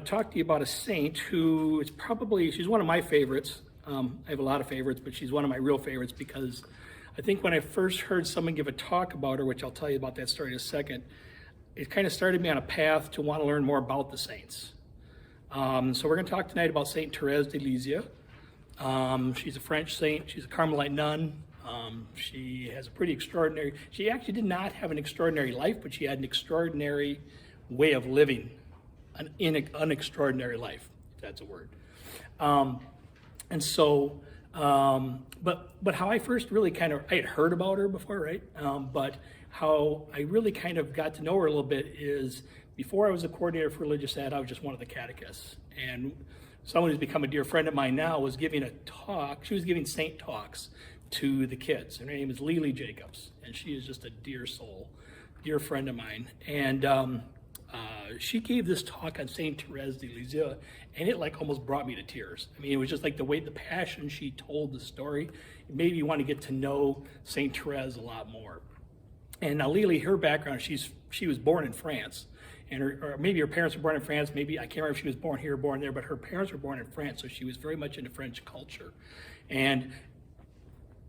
Talk to you about a saint who is probably, she's one of my favorites. I have a lot of favorites, but she's one of my real favorites because I think when I first heard someone give a talk about her, which I'll tell you about that story in a second, it kind of started me on a path to want to learn more about the saints. So we're going to talk tonight about Saint Therese de Lisieux. She's a French saint. She's a Carmelite nun. She has a pretty extraordinary, she actually did not have an extraordinary life, but she had an extraordinary way of living. An extraordinary life, if that's a word. And so, but how I first really I had heard about her before, right? But how I really kind of got to know her a little bit is before I was a coordinator for religious ed, I was just one of the catechists. And someone who's become a dear friend of mine now was giving a talk. She was giving saint talks to the kids. And her name is Lily Jacobs. And she is just a dear soul, dear friend of mine. And she gave this talk on Saint Therese de Lisieux, and it like almost brought me to tears. I mean, it was just like the passion she told the story. It made me want to get to know Saint Therese a lot more. And now Lily, her background, she was born in France, and or maybe her parents were born in France. Maybe I can't remember if she was born here or born there, but her parents were born in France, so she was very much into French culture. And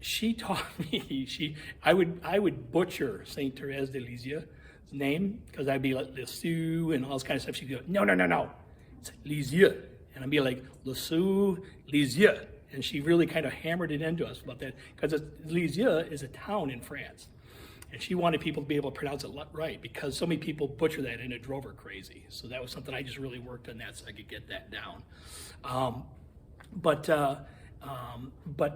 she taught me. I would butcher Saint Therese de Lisieux. Name, because I'd be like Lisieux and all this kind of stuff. She'd go, no, it's Lisieux. And I'd be like, Lisieux, Lisieux. And she really kind of hammered it into us about that, because Lisieux is a town in France. And she wanted people to be able to pronounce it right, because so many people butcher that and it drove her crazy. So that was something I just really worked on that so I could get that down. But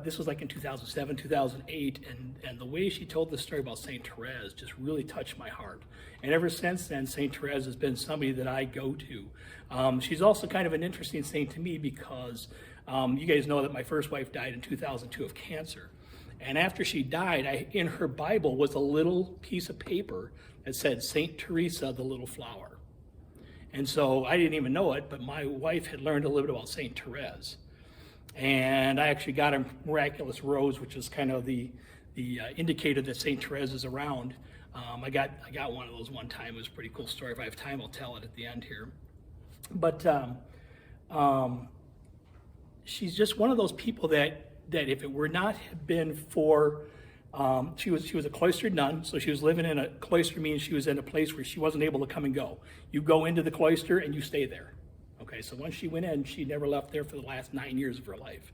this was like in 2007, 2008, and the way she told the story about Saint Therese just really touched my heart. And ever since then, Saint Therese has been somebody that I go to. She's also kind of an interesting saint to me because you guys know that my first wife died in 2002 of cancer. And after she died, in her Bible was a little piece of paper that said Saint Teresa, the Little Flower. And so I didn't even know it, but my wife had learned a little bit about Saint Therese. And I actually got a miraculous rose, which is kind of the indicator that Saint Therese is around. I got one of those one time. It was a pretty cool story. If I have time, I'll tell it at the end here. But she's just one of those people that if it were not have been for, she was a cloistered nun, so she was living in a cloister, means she was in a place where she wasn't able to come and go. You go into the cloister and you stay there. Okay, so once she went in, she never left there for the last 9 years of her life.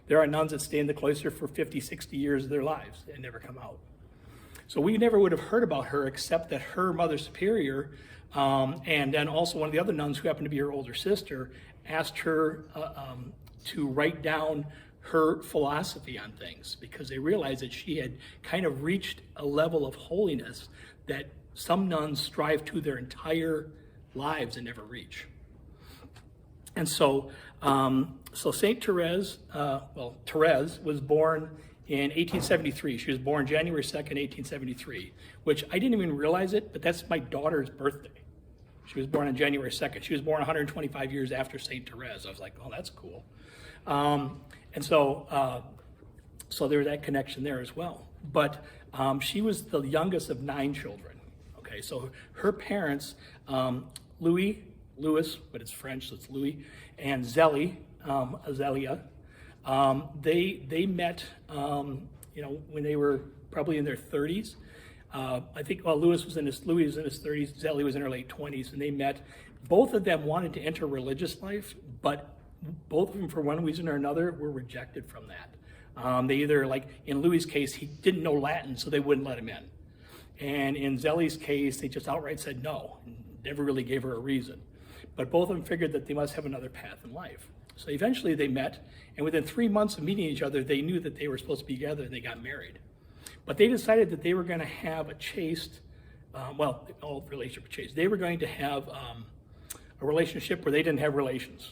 There are nuns that stay in the cloister for 50, 60 years of their lives and never come out. So we never would have heard about her except that her mother superior, and then also one of the other nuns who happened to be her older sister, asked her to write down her philosophy on things, because they realized that she had kind of reached a level of holiness that some nuns strive to their entire lives and never reach. And so, Saint Therese, Therese was born in 1873. She was born January 2nd, 1873, which I didn't even realize it, but that's my daughter's birthday. She was born on January 2nd. She was born 125 years after Saint Therese. I was like, oh, that's cool. And so there's that connection there as well. But she was the youngest of 9 children. Okay, so her parents, Louis, but it's French, so it's Louis, and Azélia, they met, when they were probably in their 30s. I think, Louis was in his 30s, Zélie was in her late 20s, and they met. Both of them wanted to enter religious life, but both of them, for one reason or another, were rejected from that. They either, like in Louis' case, he didn't know Latin, so they wouldn't let him in. And in Zélie's case, they just outright said no, and never really gave her a reason. But both of them figured that they must have another path in life. So eventually they met, and within 3 months of meeting each other, they knew that they were supposed to be together, and they got married. But they decided that they were going to have a chaste, all relationship chaste. They were going to have a relationship where they didn't have relations,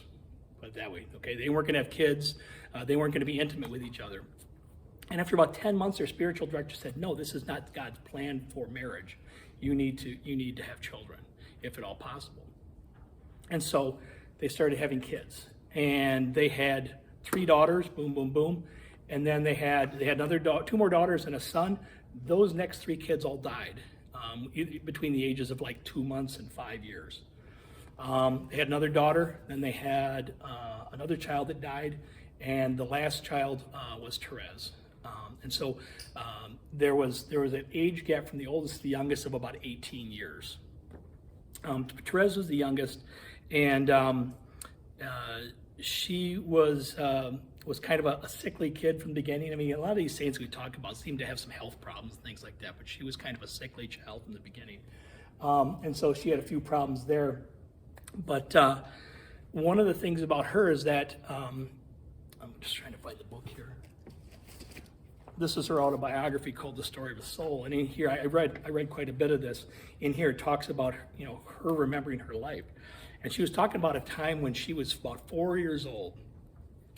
put it that way. Okay, they weren't going to have kids. They weren't going to be intimate with each other. And after about 10 months, their spiritual director said, no, this is not God's plan for marriage. you need to have children, if at all possible. And so they started having kids, and they had 3 daughters, boom, boom, boom, and then they had another 2 more daughters and a son. Those next 3 kids all died between the ages of like 2 months and 5 years. They had another daughter, then they had another child that died, and the last child was Therese. And so there was an age gap from the oldest to the youngest of about 18 years. Therese was the youngest, and she was kind of a sickly kid from the beginning. I mean, a lot of these saints we talk about seem to have some health problems and things like that, but she was kind of a sickly child from the beginning. And so she had a few problems there. But one of the things about her is that, I'm just trying to find the book here. This is her autobiography called The Story of a Soul. And in here, I read quite a bit of this. In here, it talks about, her remembering her life. And she was talking about a time when she was about 4 years old,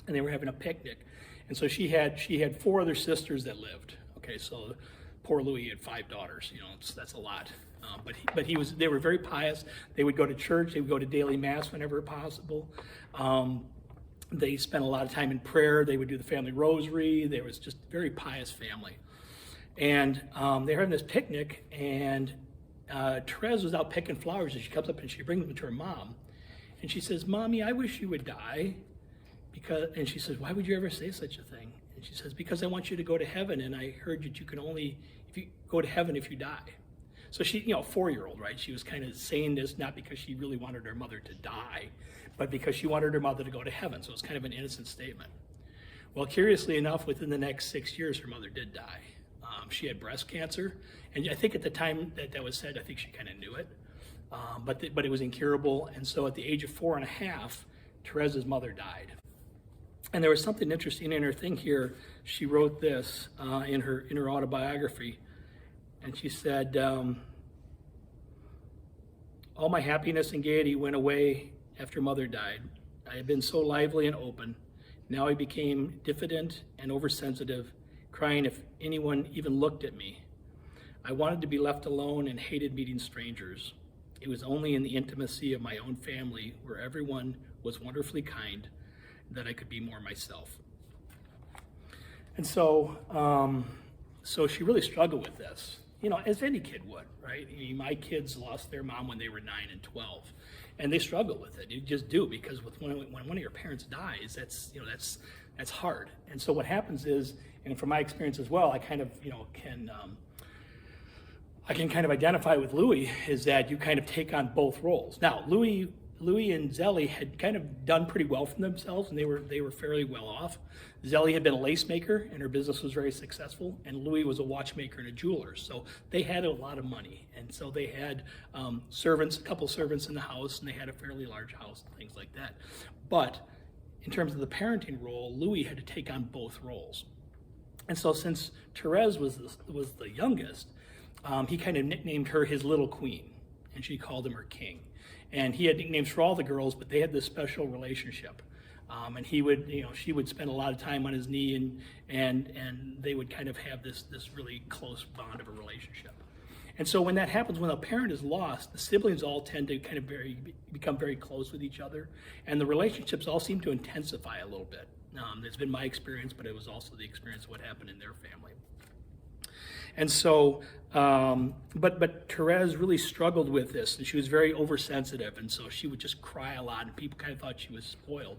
and they were having a picnic. And so she had 4 other sisters that lived. Okay, so poor Louis had 5 daughters. That's a lot. But they were very pious. They would go to church. They would go to daily mass whenever possible. They spent a lot of time in prayer. They would do the family rosary. There was just a very pious family. And they were having this picnic, and Therese was out picking flowers, and she comes up and she brings them to her mom. And she says, "Mommy, I wish you would die." And she says, "Why would you ever say such a thing?" And she says, "Because I want you to go to heaven, and I heard that you can only go to heaven if you die." So she, 4-year-old, right? She was kind of saying this not because she really wanted her mother to die, but because she wanted her mother to go to heaven. So it's kind of an innocent statement. Well, curiously enough, within the next 6 years, her mother did die. She had breast cancer, and I think at the time that was said, I think she kind of knew it, but it was incurable. And so at the age of 4.5, Therese's mother died. And there was something interesting in her thing here. She wrote this in her autobiography. And she said, "All my happiness and gaiety went away after mother died. I had been so lively and open. Now I became diffident and oversensitive, crying if anyone even looked at me. I wanted to be left alone and hated meeting strangers. It was only in the intimacy of my own family, where everyone was wonderfully kind, that I could be more myself." And so, so she really struggled with this. As any kid would, right? My kids lost their mom when they were 9 and 12, and they struggle with it. You just do, because when one of your parents dies, that's hard. And so what happens is, and from my experience as well, I kind of I can kind of identify with Louis, is that you kind of take on both roles. Now, Louis and Zelly had kind of done pretty well for themselves, and they were fairly well off. Zelly had been a lace maker, and her business was very successful, and Louis was a watchmaker and a jeweler. So they had a lot of money, and so they had servants, a couple servants in the house, and they had a fairly large house and things like that. But in terms of the parenting role, Louis had to take on both roles. And so since Therese was the youngest, he kind of nicknamed her his little queen, and she called him her king. And he had nicknames for all the girls, but they had this special relationship. And he would, she would spend a lot of time on his knee, and they would kind of have this really close bond of a relationship. And so when that happens, when a parent is lost, the siblings all tend to kind of become very close with each other, and the relationships all seem to intensify a little bit. It's been my experience, but it was also the experience of what happened in their family. And so, but Therese really struggled with this, and she was very oversensitive, and so she would just cry a lot, and people kind of thought she was spoiled,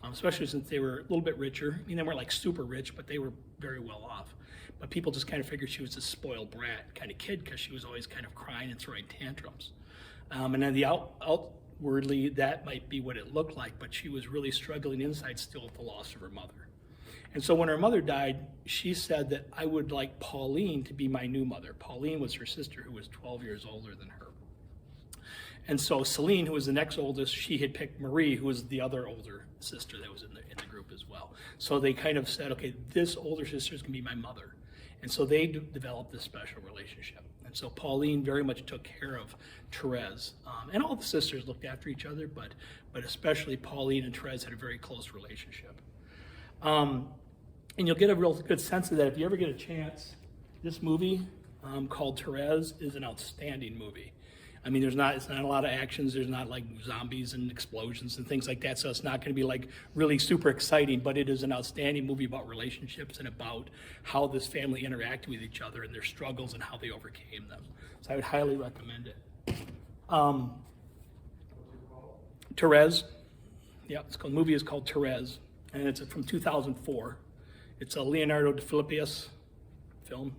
especially since they were a little bit richer. I mean, they weren't like super rich, but they were very well off. But people just kind of figured she was a spoiled brat kind of kid, because she was always kind of crying and throwing tantrums. And then outwardly, that might be what it looked like, but she was really struggling inside still with the loss of her mother. And so when her mother died, she said that I would like Pauline to be my new mother. Pauline was her sister, who was 12 years older than her. And so Celine, who was the next oldest, she had picked Marie, who was the other older sister that was in the group as well. So they kind of said, okay, this older sister is going to be my mother. And so they developed this special relationship. And so Pauline very much took care of Therese. And all the sisters looked after each other, but especially Pauline and Therese had a very close relationship. And you'll get a real good sense of that if you ever get a chance. This movie, called Therese is an outstanding movie. I mean, it's not a lot of actions. There's not like zombies and explosions and things like that. So it's not going to be like really super exciting, but it is an outstanding movie about relationships and about how this family interacted with each other and their struggles and how they overcame them. So I would highly recommend it. Therese. Yeah, the movie is called Therese, and it's from 2004. It's a Leonardo da Filippius film.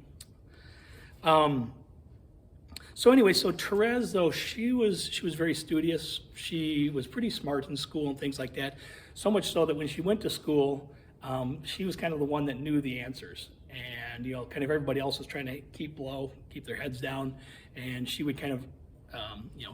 So anyway, so Therese, though, she was very studious. She was pretty smart in school and things like that. So much so that when she went to school, she was kind of the one that knew the answers. And, kind of everybody else was trying to keep low, keep their heads down. And she would kind of,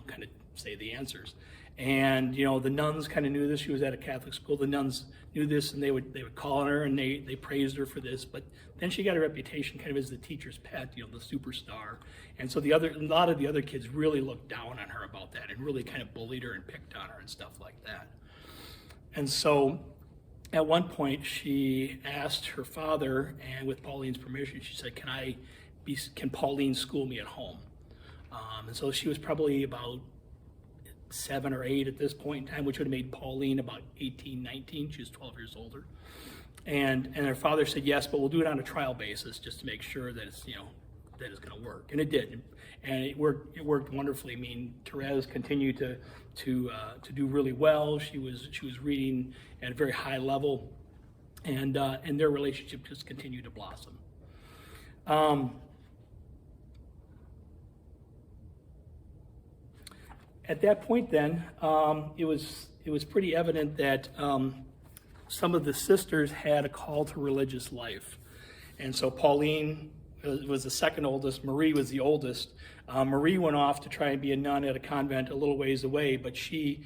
kind of say the answers. And, the nuns kind of knew this. She was at a Catholic school. The nuns knew this, and they would call on her, and they praised her for this. But then she got a reputation kind of as the teacher's pet, the superstar. And so a lot of the other kids really looked down on her about that and really kind of bullied her and picked on her and stuff like that. And so at one point, she asked her father, and with Pauline's permission, she said, can Pauline school me at home? And so she was probably about 7 or 8 at this point in time, which would have made Pauline about 18, 19. She was 12 years older. And her father said, yes, but we'll do it on a trial basis just to make sure that it's, that it's going to work. And it did. And it worked wonderfully. I mean, Therese continued to do really well. She was reading at a very high level, and their relationship just continued to blossom. At that point then, it was pretty evident that some of the sisters had a call to religious life. And so Pauline was the second oldest, Marie was the oldest. Marie went off to try and be a nun at a convent a little ways away, but she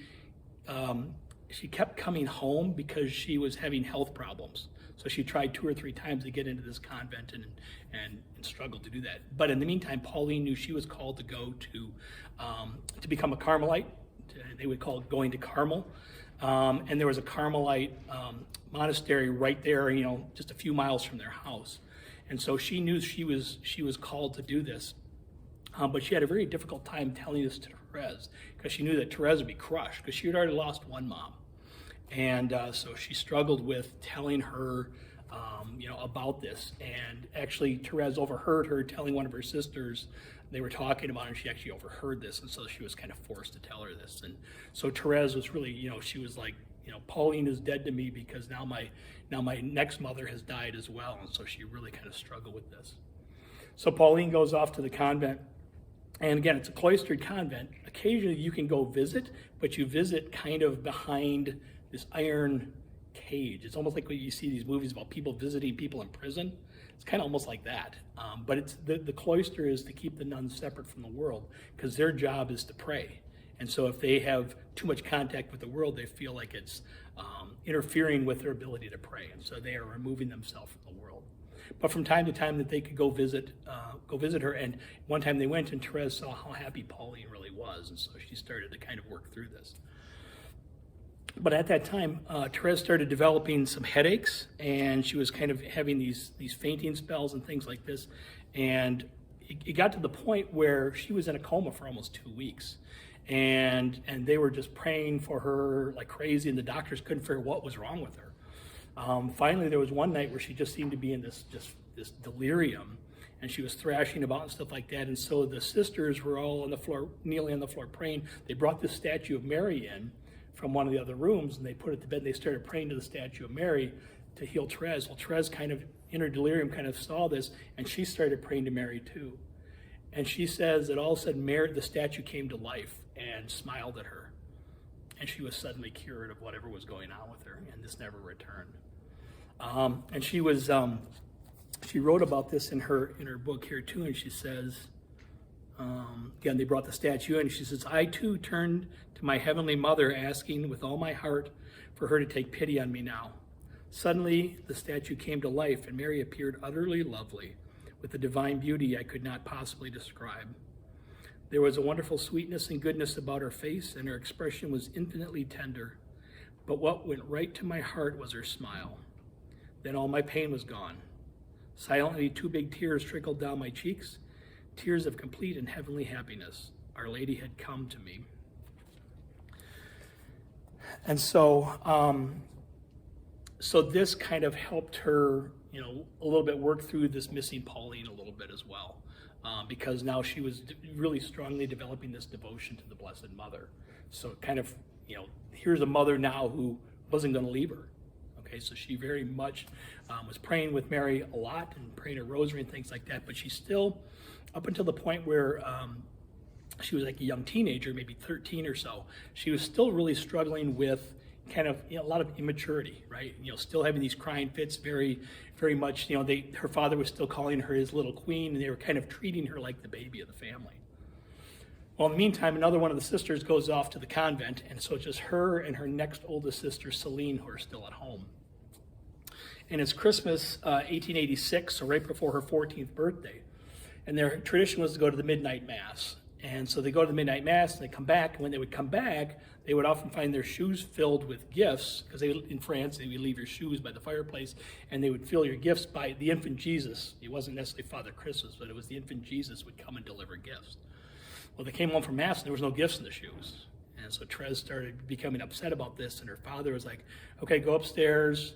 kept coming home because she was having health problems. So she tried 2 or 3 times to get into this convent and struggled to do that. But in the meantime, Pauline knew she was called to go to become a Carmelite. They would call it going to Carmel. And there was a Carmelite monastery right there, just a few miles from their house. And so she knew she was called to do this. But she had a very difficult time telling this to Therese because she knew that Therese would be crushed because she had already lost one mom. And so she struggled with telling her, about this. And actually, Therese overheard her telling one of her sisters, they were talking about it, and she actually overheard this. And so she was kind of forced to tell her this. And so Therese was really, she was like, Pauline is dead to me because now my next mother has died as well. And so she really kind of struggled with this. So Pauline goes off to the convent. And again, it's a cloistered convent. Occasionally you can go visit, but you visit kind of behind this iron cage. It's almost like when you see these movies about people visiting people in prison. It's kind of almost like that. But it's the cloister is to keep the nuns separate from the world because their job is to pray. And so if they have too much contact with the world, they feel like it's interfering with their ability to pray. And so they are removing themselves from the world. But from time to time that they could go visit her. And one time they went and Therese saw how happy Pauline really was. And so she started to kind of work through this. But at that time, Therese started developing some headaches, and she was kind of having these fainting spells and things like this. And it got to the point where she was in a coma for almost 2 weeks. And they were just praying for her like crazy, and the doctors couldn't figure out what was wrong with her. Finally, there was one night where she just seemed to be in this delirium, and she was thrashing about and stuff like that. And so the sisters were all on the floor, kneeling on the floor praying. They brought this statue of Mary in from one of the other rooms, and they put it to bed. And they started praying to the statue of Mary to heal Therese. Well, Therese kind of, in her delirium, kind of saw this, and she started praying to Mary too. And she says that all of a sudden, Mary, the statue came to life and smiled at her. And she was suddenly cured of whatever was going on with her, and this never returned. And she was, she wrote about this in her book here too, and she says, again, they brought the statue in, and she says, I too turned to my heavenly mother, asking with all my heart for her to take pity on me now. Suddenly, the statue came to life, and Mary appeared utterly lovely, with a divine beauty I could not possibly describe. There was a wonderful sweetness and goodness about her face, and her expression was infinitely tender. But what went right to my heart was her smile. Then all my pain was gone. Silently, 2 big tears trickled down my cheeks. tears of complete and heavenly happiness. Our Lady had come to me. And so, so this kind of helped her, you know, a little bit work through this missing Pauline a little bit as well, because now she was really strongly developing this devotion to the Blessed Mother. So kind of, you know, here's a mother now who wasn't going to leave her. Okay, so she very much was praying with Mary a lot and praying a rosary and things like that, but she still, up until the point where she was like a young teenager, maybe 13 or so, she was still really struggling with kind of, you know, a lot of immaturity, right? You know, still having these crying fits, very, very much, you know, her father was still calling her his little queen, and they were kind of treating her like the baby of the family. Well, in the meantime, another one of the sisters goes off to the convent, and so it's just her and her next oldest sister, Celine, who are still at home. And it's Christmas 1886, so right before her 14th birthday. And their tradition was to go to the midnight mass. And so they go to the midnight mass and they come back. And when they would come back, they would often find their shoes filled with gifts, because in France, they would leave your shoes by the fireplace, and they would fill your gifts by the infant Jesus. It wasn't necessarily Father Christmas, but it was the infant Jesus would come and deliver gifts. Well, they came home from mass and there was no gifts in the shoes. And so Therese started becoming upset about this, and her father was like, okay, go upstairs,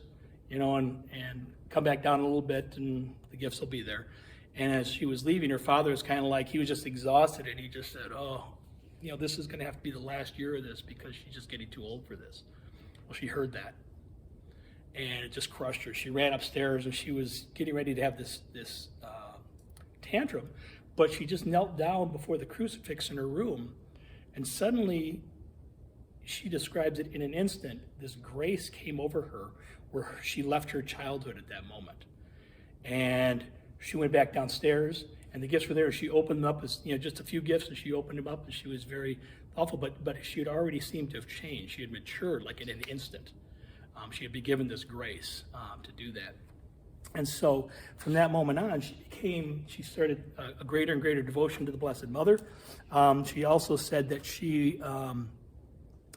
you know, and come back down a little bit and the gifts will be there. And as she was leaving, her father was kind of like, he was just exhausted, and he just said, oh, you know, this is going to have to be the last year of this because she's just getting too old for this. Well, she heard that, and it just crushed her. She ran upstairs, and she was getting ready to have this tantrum, but she just knelt down before the crucifix in her room, and suddenly, she describes it in an instant, this grace came over her where she left her childhood at that moment. And she went back downstairs, and the gifts were there. She opened them up as, you know, just a few gifts, and she opened them up, and she was very thoughtful, but she had already seemed to have changed. She had matured like in an instant. She had been given this grace to do that. And so from that moment on, she started a greater and greater devotion to the Blessed Mother. She also said that she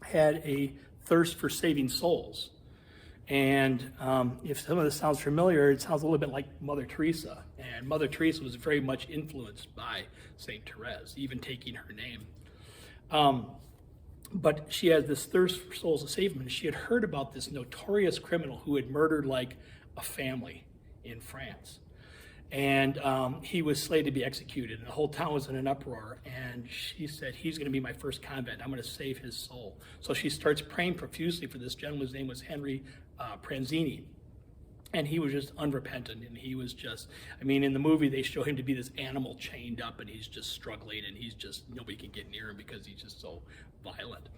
had a thirst for saving souls. And if some of this sounds familiar, it sounds a little bit like Mother Teresa. And Mother Teresa was very much influenced by St. Therese, even taking her name. But she had this thirst for souls to save them. And she had heard about this notorious criminal who had murdered like a family in France. And he was slated to be executed, and the whole town was in an uproar. And she said, he's going to be my first convent. I'm going to save his soul. So she starts praying profusely for this gentleman. His name was Henry Pranzini. And he was just unrepentant. And he was just, I mean, in the movie, they show him to be this animal chained up, and he's just struggling, and he's just, nobody can get near him because he's just so violent.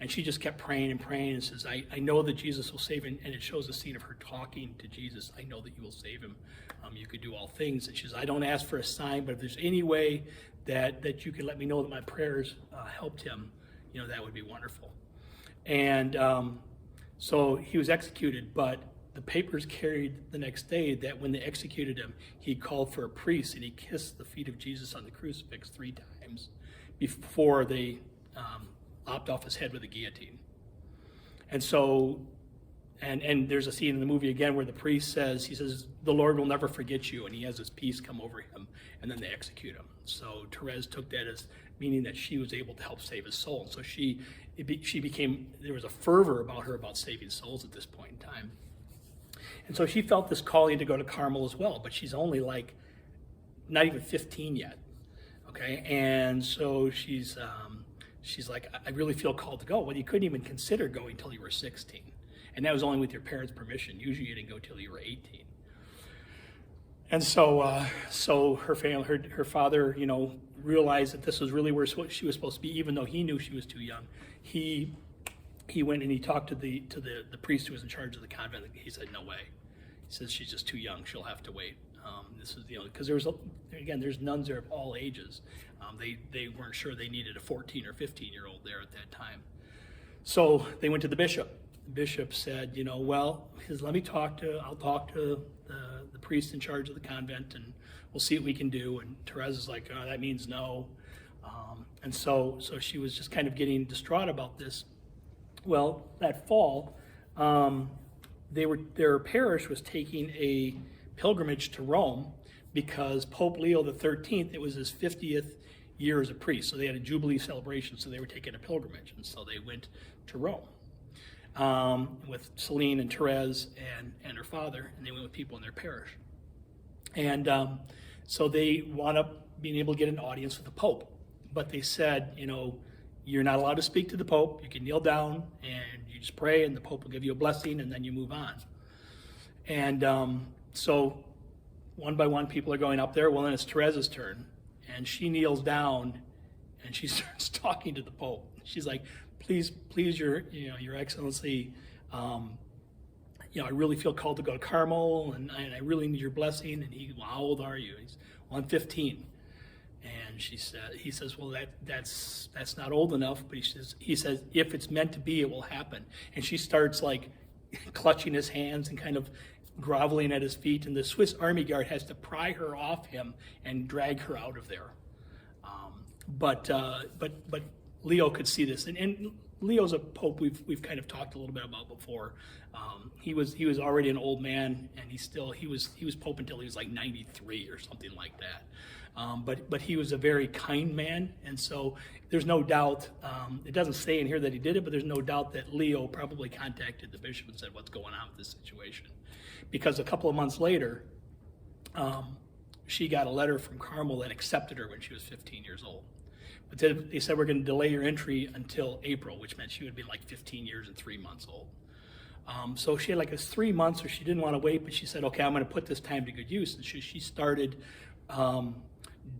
And she just kept praying and says, I know that Jesus will save him. And it shows a scene of her talking to Jesus. I know that you will save him. You could do all things. And she says, I don't ask for a sign, but if there's any way that you can let me know that my prayers helped him, you know, that would be wonderful. And so he was executed, but the papers carried the next day that when they executed him, he called for a priest, and he kissed the feet of Jesus on the crucifix 3 times before they lopped off his head with a guillotine. And so, and there's a scene in the movie again where the priest says, he says, the Lord will never forget you, and he has this peace come over him, and then they execute him. So Therese took that as meaning that she was able to help save his soul. So she became, there was a fervor about her about saving souls at this point in time. And so she felt this calling to go to Carmel as well, but she's only like, not even 15 yet, okay? And so she's like, I really feel called to go. Well, you couldn't even consider going till you were 16. And that was only with your parents' permission. Usually you didn't go till you were 18. And so so her family, her father, you know, realized that this was really where she was supposed to be, even though he knew she was too young. He went and he talked to the priest who was in charge of the convent. He said, no way. He says, she's just too young. She'll have to wait. This is, you know, because there's nuns there of all ages. They weren't sure they needed a 14 or 15-year-old there at that time. So they went to the bishop. The bishop said, you know, well, I'll talk to the priest in charge of the convent, and we'll see what we can do. And Therese is like, oh, that means no. And so she was just kind of getting distraught about this. Well, that fall, their parish was taking a pilgrimage to Rome because Pope Leo the 13th, it was his 50th year as a priest. So they had a Jubilee celebration, so they were taking a pilgrimage. And so they went to Rome with Celine and Therese and her father, and they went with people in their parish. And so they wound up being able to get an audience with the Pope. But they said, you're not allowed to speak to the Pope. You can kneel down and you just pray, and the Pope will give you a blessing, and then you move on. And so one by one, people are going up there. Well, then it's Therese's turn, and she kneels down, and she starts talking to the Pope. She's like, "Please, Your Excellency, I really feel called to go to Carmel, and I really need your blessing." And he, "Well, how old are you?" He's, "Well, I'm 15." And he says, "Well, that's not old enough." But he says, "If it's meant to be, it will happen." And she starts like clutching his hands and kind of groveling at his feet. And the Swiss army guard has to pry her off him and drag her out of there. But Leo could see this, and Leo's a pope we've kind of talked a little bit about before. He was already an old man, and he was pope until he was like 93 or something like that. But he was a very kind man, and so there's no doubt, it doesn't say in here that he did it, but there's no doubt that Leo probably contacted the bishop and said, "What's going on with this situation?" Because a couple of months later, she got a letter from Carmel that accepted her when she was 15 years old. But they said, "We're going to delay your entry until April," which meant she would be like 15 years and 3 months old. So she had like 3 months, or she didn't want to wait, but she said, "Okay, I'm going to put this time to good use." And she started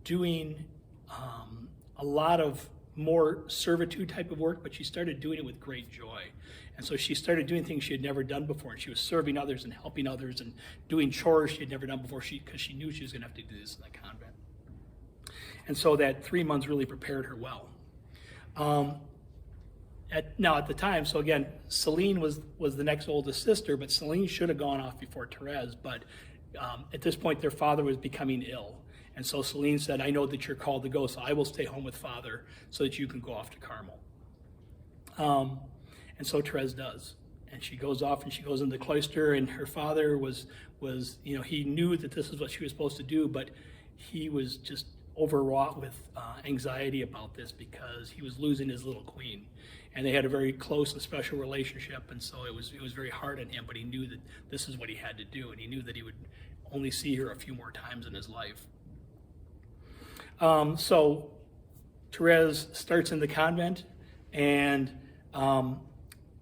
doing a lot of more servitude type of work, but she started doing it with great joy. And so she started doing things she had never done before, and she was serving others and helping others and doing chores she had never done before, because she knew she was going to have to do this in the convent. And so that 3 months really prepared her well. At the time, so again, Celine was the next oldest sister, but Celine should have gone off before Therese, but at this point their father was becoming ill. And so Celine said, "I know that you're called to go, so I will stay home with Father so that you can go off to Carmel." And so Therese does. And she goes off and she goes into the cloister, and her father was he knew that this is what she was supposed to do, but he was just overwrought with anxiety about this because he was losing his little queen. And they had a very close and special relationship, and so it was very hard on him, but he knew that this is what he had to do, and he knew that he would only see her a few more times in his life. So Therese starts in the convent, and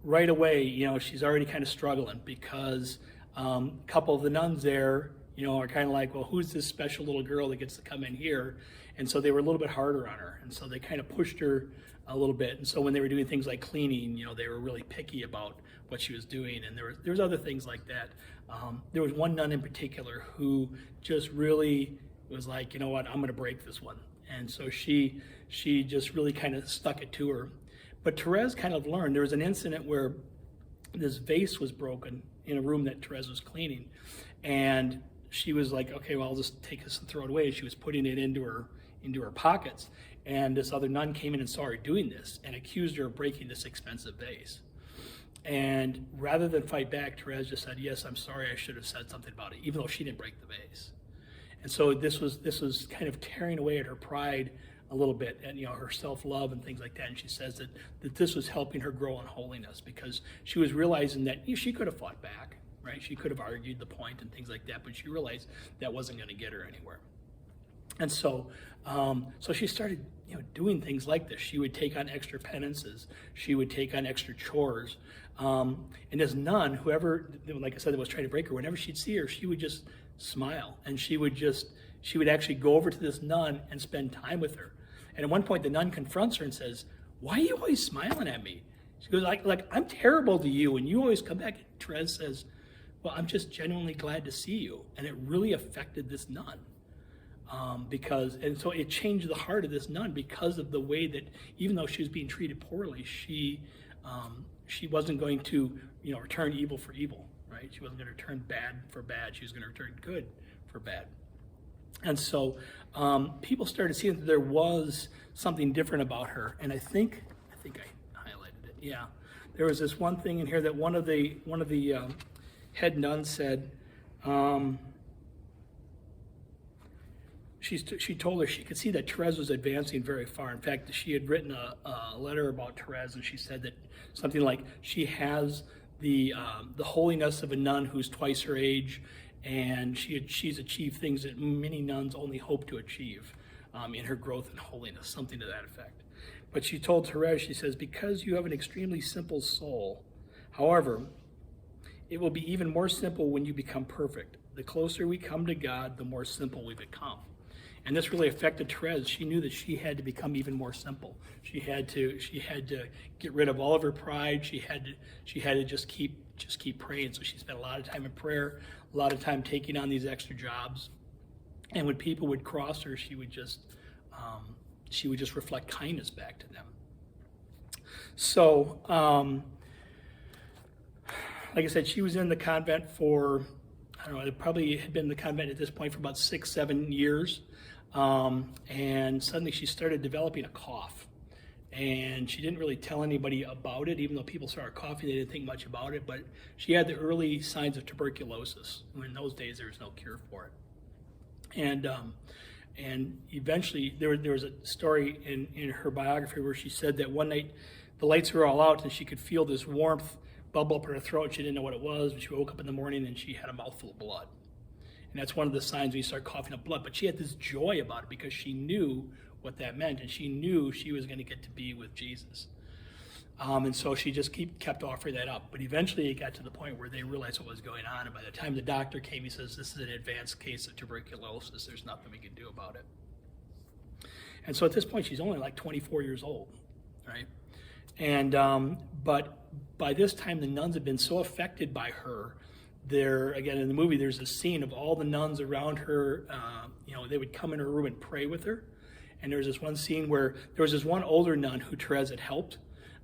right away, she's already kind of struggling because a couple of the nuns there, are kind of like, "Well, who's this special little girl that gets to come in here?" And so they were a little bit harder on her, and so they kind of pushed her a little bit. And so when they were doing things like cleaning, they were really picky about what she was doing, and there was other things like that. There was one nun in particular who just really was like, "You know what, I'm going to break this one." And so she just really kind of stuck it to her. But Therese kind of learned. There was an incident where this vase was broken in a room that Therese was cleaning, and she was like, "Okay, well, I'll just take this and throw it away." And she was putting it into her pockets, and this other nun came in and saw her doing this and accused her of breaking this expensive vase. And rather than fight back, Therese just said, "Yes, I'm sorry, I should have said something about it," even though she didn't break the vase. And so this was kind of tearing away at her pride a little bit, and her self-love and things like that. And she says that this was helping her grow in holiness, because she was realizing that she could have fought back, right? She could have argued the point and things like that, but she realized that wasn't going to get her anywhere. And so she started doing things like this. She would take on extra penances. She would take on extra chores. And this nun, whoever, like I said, that was trying to break her, whenever she'd see her, she would just smile, and she would actually go over to this nun and spend time with her. And at one point, the nun confronts her and says, "Why are you always smiling at me?" She goes, like I'm terrible to you, and you always come back. And Therese says, "Well, I'm just genuinely glad to see you." And it really affected this nun. And so it changed the heart of this nun, because of the way that, even though she was being treated poorly, she wasn't going to, return evil for evil, right? She wasn't going to return bad for bad. She was going to return good for bad. And so people started seeing that there was something different about her. And I think I highlighted it. Yeah, there was this one thing in here that one of the head nuns said. she told her she could see that Therese was advancing very far. In fact, she had written a letter about Therese, and she said that something like she has the holiness of a nun who's twice her age, and she's achieved things that many nuns only hope to achieve in her growth and holiness, something to that effect. But she told Therese, she says, because you have an extremely simple soul, however, it will be even more simple when you become perfect. The closer we come to God, the more simple we become. And this really affected Therese. She knew that she had to become even more simple. She had to get rid of all of her pride. She had to just keep praying. So she spent a lot of time in prayer, a lot of time taking on these extra jobs. And when people would cross her, she would just reflect kindness back to them. So, like I said, she was in the convent for, I don't know, it probably had been in the convent at this point for about 6-7 years. And suddenly she started developing a cough. And she didn't really tell anybody about it, even though people saw her coughing, they didn't think much about it. But she had the early signs of tuberculosis. In those days, there was no cure for it. And eventually, there was a story in her biography where she said that one night the lights were all out and she could feel this warmth bubble up in her throat. She didn't know what it was. She woke up in the morning and she had a mouthful of blood. And that's one of the signs when you start coughing up blood. But she had this joy about it because she knew what that meant, and she knew she was going to get to be with Jesus. And so she just kept offering that up. But eventually it got to the point where they realized what was going on. And by the time the doctor came, he says, this is an advanced case of tuberculosis. There's nothing we can do about it. And so at this point, she's only like 24 years old, right? And but by this time, the nuns had been so affected by her. Again, in the movie, there's a scene of all the nuns around her. They would come in her room and pray with her. And there was this one scene where there was this one older nun who Therese had helped.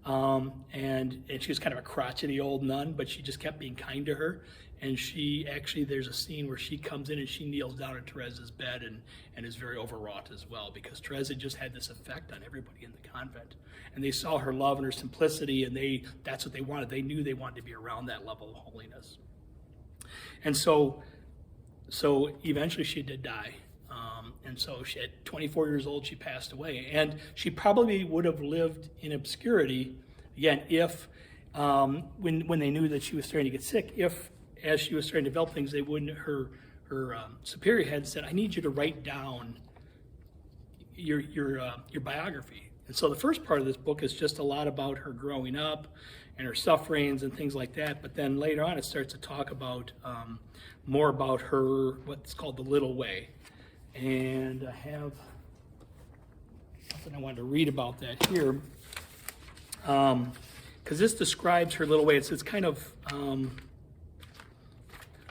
And she was kind of a crotchety old nun, but she just kept being kind to her. And there's a scene where she comes in and she kneels down at Therese's bed and is very overwrought as well, because Therese had just had this effect on everybody in the convent. And they saw her love and her simplicity, and that's what they wanted. They knew they wanted to be around that level of holiness. And so eventually she did die. And so she, at 24 years old, she passed away. And she probably would have lived in obscurity, again, if, when they knew that she was starting to get sick, if, as she was starting to develop things, her superior had said, I need you to write down your biography. And so the first part of this book is just a lot about her growing up and her sufferings and things like that. But then later on, it starts to talk about more about her, what's called the little way. And I have something I wanted to read about that here, because this describes her little way. It's kind of,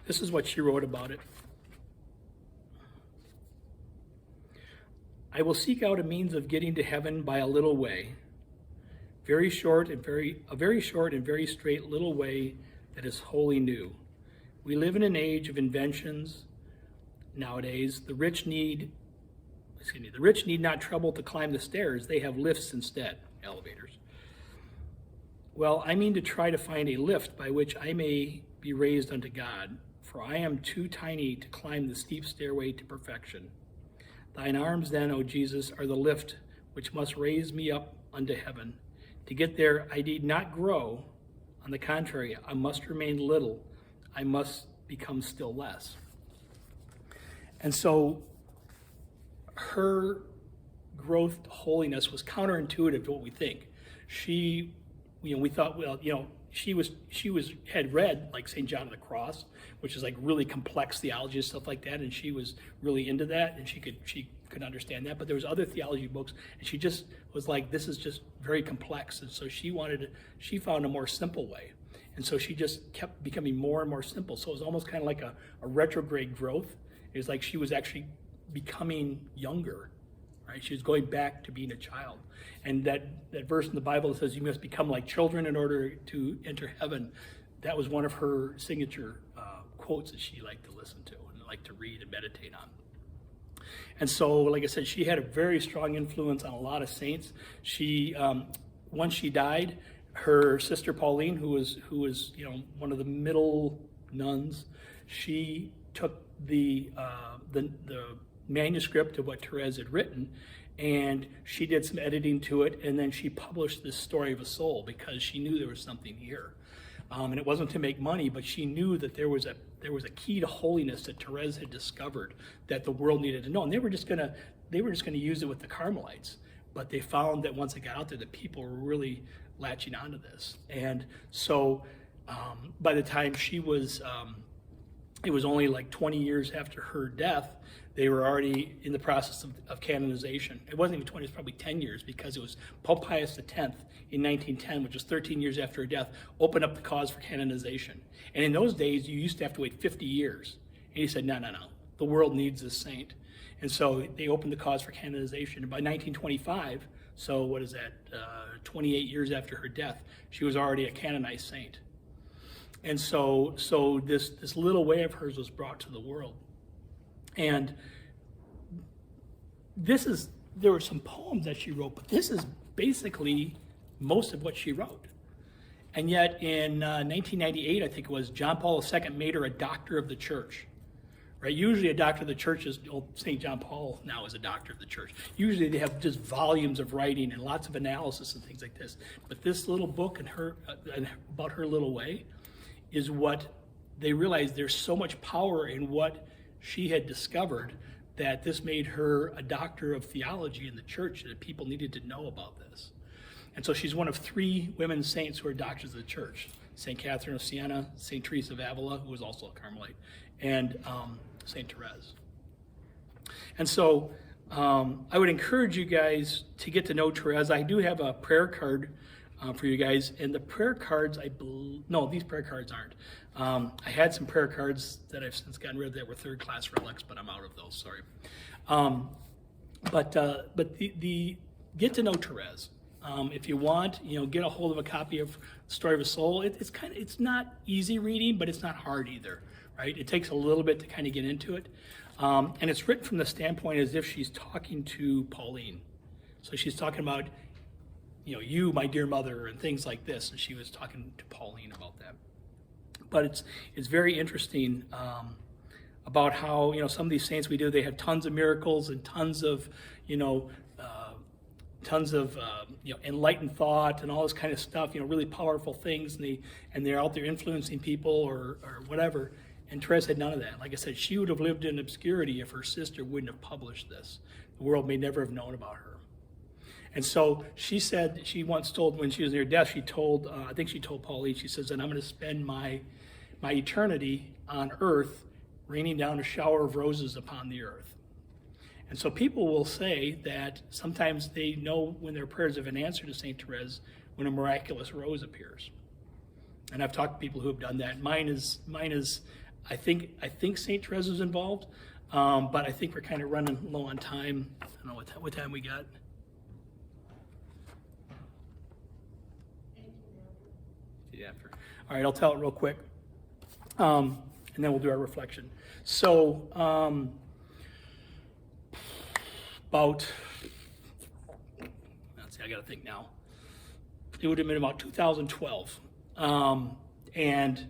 this is what she wrote about it. I will seek out a means of getting to heaven by a little way, a very short and very straight little way that is wholly new. We live in an age of inventions. Nowadays, the rich need not trouble to climb the stairs. They have lifts instead, elevators. Well, I mean to try to find a lift by which I may be raised unto God, for I am too tiny to climb the steep stairway to perfection. Thine arms then, O Jesus, are the lift which must raise me up unto heaven. To get there, I need not grow. On the contrary, I must remain little. I must become still less. And so her growth to holiness was counterintuitive to what we think. We thought, she had read like St. John of the Cross, which is like really complex theology and stuff like that, and she was really into that, and she could understand that. But there was other theology books, and she just was like, this is just very complex, and so she found a more simple way. And so she just kept becoming more and more simple. So it was almost kind of like a retrograde growth. It was like she was actually becoming younger, right? She was going back to being a child. And that verse in the Bible that says you must become like children in order to enter heaven, that was one of her signature quotes that she liked to listen to and liked to read and meditate on. And so, like I said, she had a very strong influence on a lot of saints. Once she died, her sister Pauline, who was one of the middle nuns, she took the manuscript of what Therese had written, and she did some editing to it, and then she published this story of a soul because she knew there was something here. And it wasn't to make money, but she knew that there was a key to holiness that Therese had discovered that the world needed to know. And they were just gonna use it with the Carmelites. But they found that once it got out there, that people were really latching onto this. And so by the time she was, it was only like 20 years after her death, they were already in the process of canonization. It wasn't even 20, it was probably 10 years, because it was Pope Pius X in 1910, which was 13 years after her death, opened up the cause for canonization. And in those days, you used to have to wait 50 years. And he said, no, the world needs this saint. And so they opened the cause for canonization. And by 1925, so what is that, 28 years after her death, she was already a canonized saint. And so this little way of hers was brought to the world. And there were some poems that she wrote, but this is basically most of what she wrote. And yet in 1998, I think it was, John Paul II made her a doctor of the church. Right? Usually a doctor of the church is, St. John Paul now is a doctor of the church. Usually they have just volumes of writing and lots of analysis and things like this. But this little book and about her little way is what they realized. There's so much power in what she had discovered that this made her a doctor of theology in the church, that people needed to know about this. And so she's one of 3 women saints who are doctors of the church: St. Catherine of Siena, St. Therese of Avila, who was also a Carmelite, and St. Therese. And so I would encourage you guys to get to know Therese. I do have a prayer card for you guys, and the prayer cards, no, these prayer cards aren't. I had some prayer cards that I've since gotten rid of that were third-class relics, but I'm out of those, sorry. But the get to know Therese. If you want, get a hold of a copy of Story of a Soul. It's not easy reading, but it's not hard either, right? It takes a little bit to kind of get into it. And it's written from the standpoint as if she's talking to Pauline. So she's talking about, you, my dear mother, and things like this. And she was talking to Pauline about that. But it's very interesting about how, some of these saints we do, they have tons of miracles and tons of enlightened thought and all this kind of stuff, really powerful things, and they're out there influencing people or whatever. And Therese had none of that. Like I said, she would have lived in obscurity if her sister wouldn't have published this. The world may never have known about her. And so she said, she once told, when she was near death, she told, I think she told Pauline, she says, and I'm going to spend my eternity on earth raining down a shower of roses upon the earth. And so people will say that sometimes they know when their prayers have been answered to St. Therese when a miraculous rose appears. And I've talked to people who have done that. Mine is I think St. Therese is involved, but I think we're kind of running low on time. I don't know what time we got. After. All right, I'll tell it real quick, and then we'll do our reflection. So about, let's see, I got to think now. It would have been about 2012, and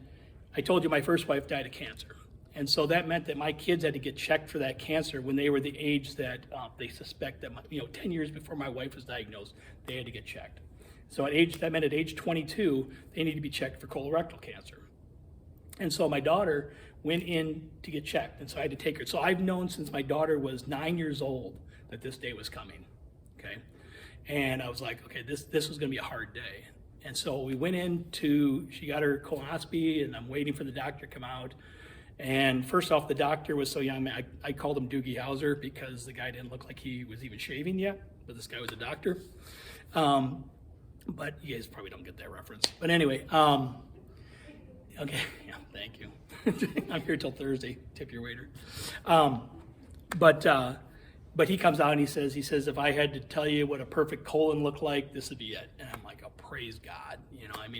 I told you my first wife died of cancer, and so that meant that my kids had to get checked for that cancer when they were the age that they suspect that 10 years before my wife was diagnosed, they had to get checked. So that meant at age 22, they need to be checked for colorectal cancer. And so my daughter went in to get checked, and so I had to take her. So I've known since my daughter was 9 years old that this day was coming, okay? And I was like, okay, this was gonna be a hard day. And so we went in she got her colonoscopy, and I'm waiting for the doctor to come out. And first off, the doctor was so young, I called him Doogie Howser because the guy didn't look like he was even shaving yet, but this guy was a doctor. But you guys probably don't get that reference. But anyway, okay, yeah, thank you. I'm here till Thursday, tip your waiter. But he comes out and he says, if I had to tell you what a perfect colon looked like, this would be it. And I'm like, oh, praise God.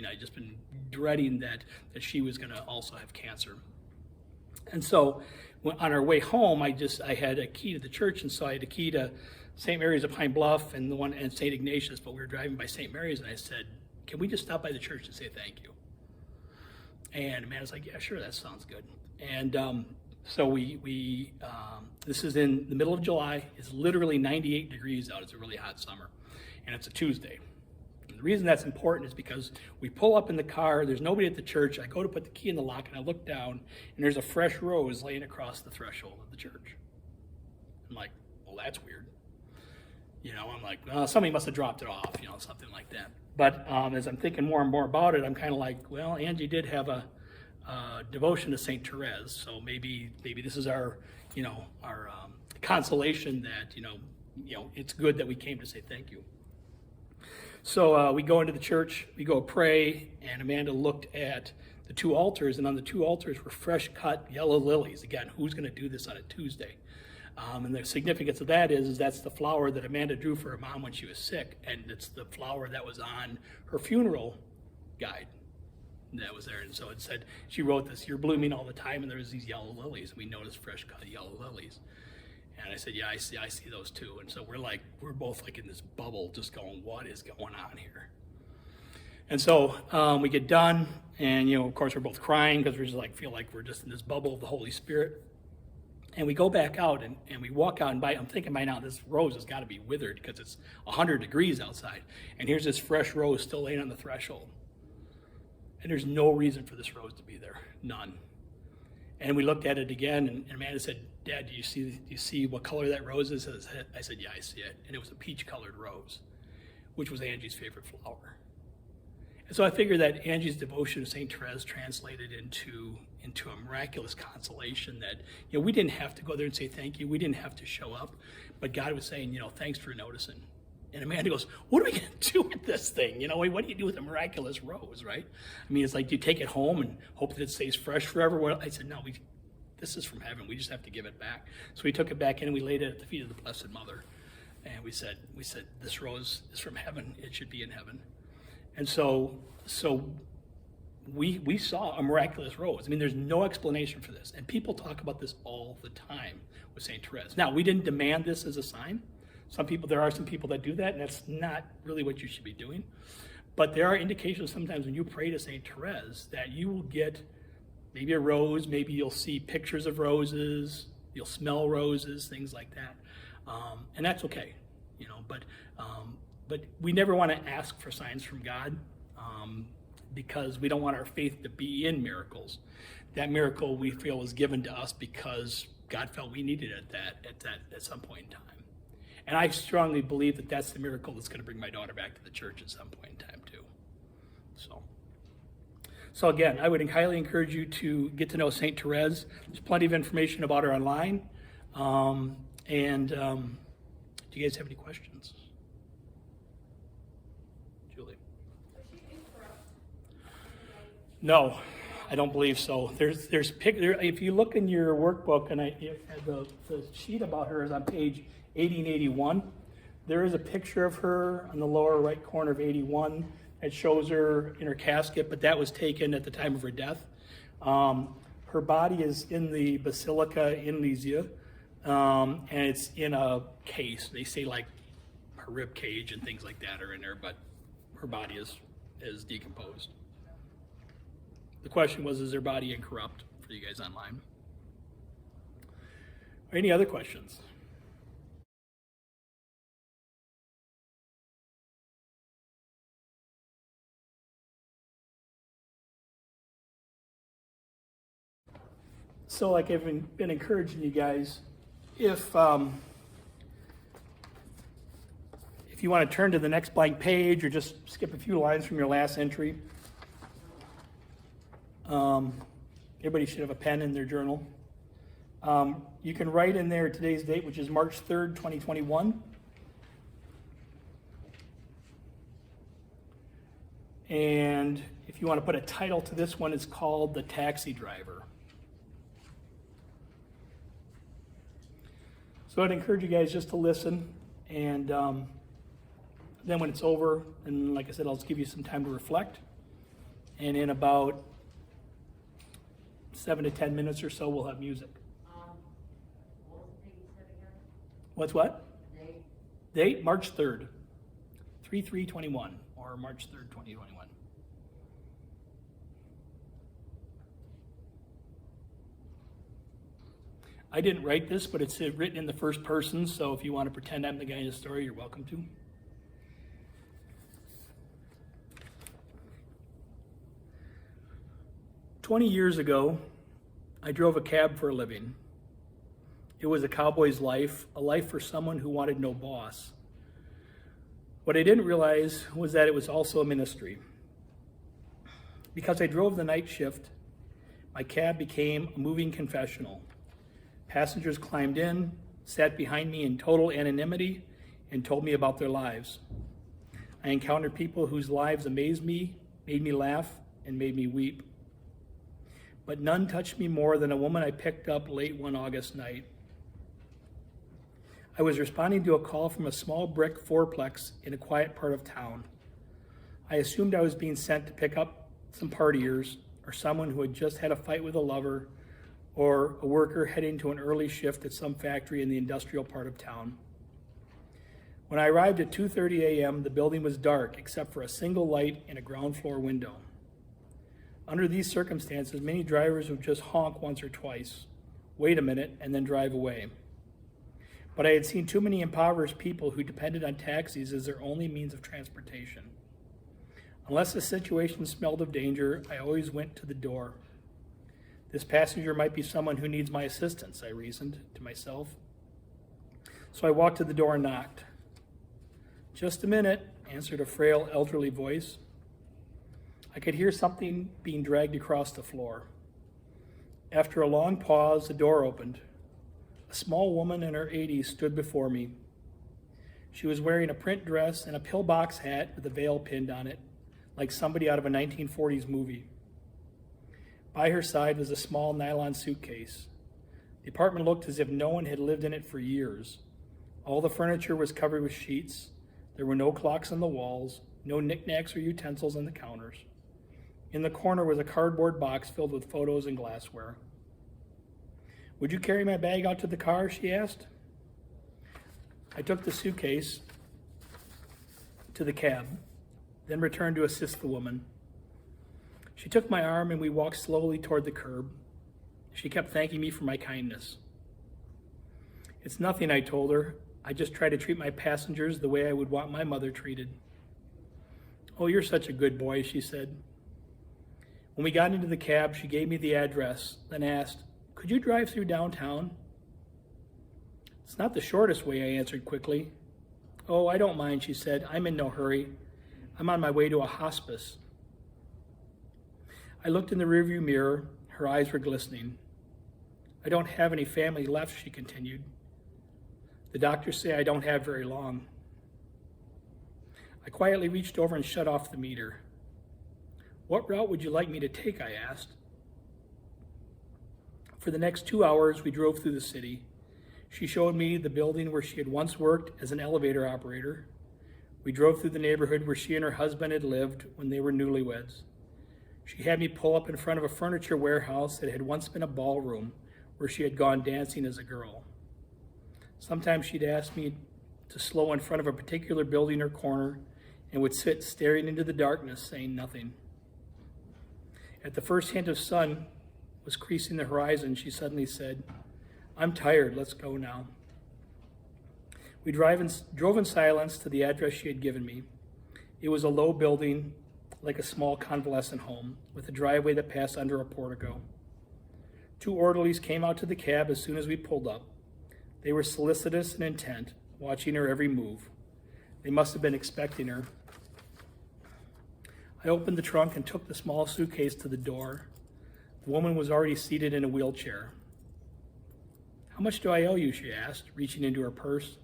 I'd just been dreading that she was gonna also have cancer. And so on our way home, I had a key to the church, and so I had a key to St. Mary's of Pine Bluff and St. Ignatius, but we were driving by St. Mary's, and I said, can we just stop by the church and say thank you? And the man was like, yeah, sure, that sounds good. And So this is in the middle of July. It's literally 98 degrees out. It's a really hot summer, and it's a Tuesday. And the reason that's important is because we pull up in the car. There's nobody at the church. I go to put the key in the lock, and I look down, and there's a fresh rose laying across the threshold of the church. I'm like, well, that's weird. I'm like, well, somebody must have dropped it off, something like that. But as I'm thinking more and more about it, I'm kind of like, well, Angie did have a devotion to Saint Therese, so maybe this is our consolation that it's good that we came to say thank you. So we go into the church, we go pray, and Amanda looked at the two altars, and on the two altars were fresh cut yellow lilies. Again, who's going to do this on a Tuesday? And the significance of that is that's the flower that Amanda drew for her mom when she was sick, and it's the flower that was on her funeral guide that was there. And so it said, she wrote this, "You're blooming all the time," and there was these yellow lilies. We noticed fresh cut yellow lilies. And I said, yeah, I see those too. And so we're both like in this bubble just going, what is going on here? And so we get done, and of course we're both crying because we're just feel like we're just in this bubble of the Holy Spirit. And we go back out and we walk out, and I'm thinking by now this rose has got to be withered because it's 100 degrees outside. And here's this fresh rose still laying on the threshold. And there's no reason for this rose to be there, none. And we looked at it again, and Amanda said, "Dad, do you see what color that rose is?" I said, "Yeah, I see it." And it was a peach-colored rose, which was Angie's favorite flower. And so I figured that Angie's devotion to St. Therese translated into a miraculous consolation that, we didn't have to go there and say thank you. We didn't have to show up. But God was saying, thanks for noticing. And Amanda goes, what are we going to do with this thing? What do you do with a miraculous rose, right? I mean, it's like, do you take it home and hope that it stays fresh forever? Well, I said, no, this is from heaven. We just have to give it back. So we took it back in and we laid it at the feet of the Blessed Mother. And we said, this rose is from heaven. It should be in heaven. And so we saw a miraculous rose. I mean, there's no explanation for this. And people talk about this all the time with St. Therese. Now, we didn't demand this as a sign. There are some people that do that, and that's not really what you should be doing. But there are indications sometimes when you pray to St. Therese that you will get maybe a rose, maybe you'll see pictures of roses, you'll smell roses, things like that. And that's okay, but we never want to ask for signs from God because we don't want our faith to be in miracles. That miracle we feel was given to us because God felt we needed it at some point in time. And I strongly believe that that's the miracle that's going to bring my daughter back to the church at some point in time too. So again, I would highly encourage you to get to know St. Therese. There's plenty of information about her online. Do you guys have any questions? Julie? No, I don't believe so. If you look in your workbook, and the sheet about her is on page 80 and 81. There is a picture of her on the lower right corner of 81 that shows her in her casket, but that was taken at the time of her death. Her body is in the Basilica in Lisieux, and it's in a case. They say her rib cage and things like that are in there, but her body is decomposed. The question was, is her body incorrupt, for you guys online? Any other questions? So I've been encouraging you guys, if you want to turn to the next blank page or just skip a few lines from your last entry, everybody should have a pen in their journal. You can write in there today's date, which is March 3rd, 2021. And if you want to put a title to this one, it's called The Taxi Driver. So I'd encourage you guys just to listen, and then when it's over, and like I said, I'll just give you some time to reflect. And in about 7 to 10 minutes or so, we'll have music. What was the date you said again? What's what? Date? Date, March 3rd, 3/3/21, or March 3rd, 2021. I didn't write this, but it's written in the first person, so if you want to pretend I'm the guy in the story, you're welcome to. "20 years ago, I drove a cab for a living. It was a cowboy's life, a life for someone who wanted no boss. What I didn't realize was that it was also a ministry. Because I drove the night shift, my cab became a moving confessional. Passengers climbed in, sat behind me in total anonymity, and told me about their lives. I encountered people whose lives amazed me, made me laugh, and made me weep. But none touched me more than a woman I picked up late one August night. I was responding to a call from a small brick fourplex in a quiet part of town. I assumed I was being sent to pick up some partiers or someone who had just had a fight with a lover or a worker heading to an early shift at some factory in the industrial part of town. When I arrived at 2:30 a.m., the building was dark except for a single light in a ground floor window. Under these circumstances, many drivers would just honk once or twice, wait a minute, and then drive away. But I had seen too many impoverished people who depended on taxis as their only means of transportation. Unless the situation smelled of danger, I always went to the door. This passenger might be someone who needs my assistance, I reasoned to myself. So I walked to the door and knocked. "Just a minute," answered a frail, elderly voice. I could hear something being dragged across the floor. After a long pause, the door opened. A small woman in her 80s stood before me. She was wearing a print dress and a pillbox hat with a veil pinned on it, like somebody out of a 1940s movie. By her side was a small nylon suitcase. The apartment looked as if no one had lived in it for years. All the furniture was covered with sheets. There were no clocks on the walls, no knickknacks or utensils on the counters. In the corner was a cardboard box filled with photos and glassware. "Would you carry my bag out to the car?" she asked. I took the suitcase to the cab, then returned to assist the woman. She took my arm and we walked slowly toward the curb. She kept thanking me for my kindness. "It's nothing," I told her. "I just try to treat my passengers the way I would want my mother treated." "Oh, you're such a good boy," she said. When we got into the cab, she gave me the address, then asked, "Could you drive through downtown?" "It's not the shortest way," I answered quickly. "Oh, I don't mind," she said. "I'm in no hurry. I'm on my way to a hospice." I looked in the rearview mirror. Her eyes were glistening. "I don't have any family left," she continued. "The doctors say I don't have very long." I quietly reached over and shut off the meter. "What route would you like me to take?" I asked. For the next 2 hours, we drove through the city. She showed me the building where she had once worked as an elevator operator. We drove through the neighborhood where she and her husband had lived when they were newlyweds. She had me pull up in front of a furniture warehouse that had once been a ballroom where she had gone dancing as a girl. Sometimes she'd ask me to slow in front of a particular building or corner and would sit staring into the darkness, saying nothing. At the first hint of sun was creasing the horizon, she suddenly said, "I'm tired, let's go now." We drove in silence to the address she had given me. It was a low building, like a small convalescent home, with a driveway that passed under a portico. 2 orderlies came out to the cab as soon as we pulled up. They were solicitous and intent, watching her every move. They must have been expecting her. I opened the trunk and took the small suitcase to the door. The woman was already seated in a wheelchair. "How much do I owe you?" she asked, reaching into her purse.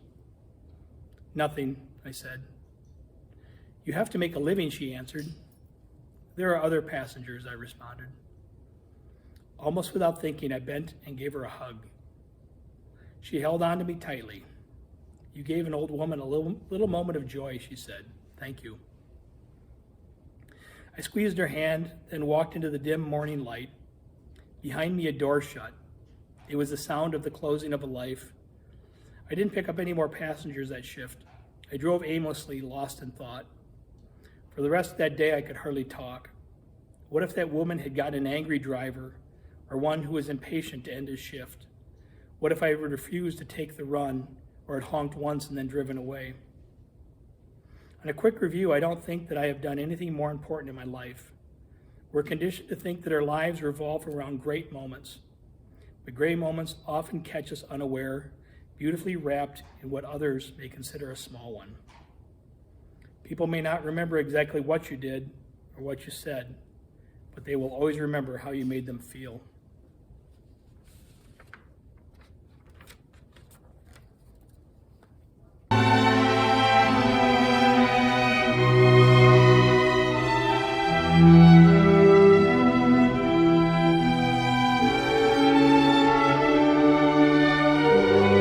"Nothing," I said. "You have to make a living," she answered. "There are other passengers," I responded. Almost without thinking, I bent and gave her a hug. She held on to me tightly. "You gave an old woman a little moment of joy," she said. "Thank you." I squeezed her hand, then walked into the dim morning light. Behind me, a door shut. It was the sound of the closing of a life. I didn't pick up any more passengers that shift. I drove aimlessly, lost in thought. For the rest of that day, I could hardly talk. What if that woman had gotten an angry driver, or one who was impatient to end his shift? What if I had refused to take the run or had honked once and then driven away? On a quick review, I don't think that I have done anything more important in my life. We're conditioned to think that our lives revolve around great moments, but great moments often catch us unaware, beautifully wrapped in what others may consider a small one. People may not remember exactly what you did or what you said, but they will always remember how you made them feel.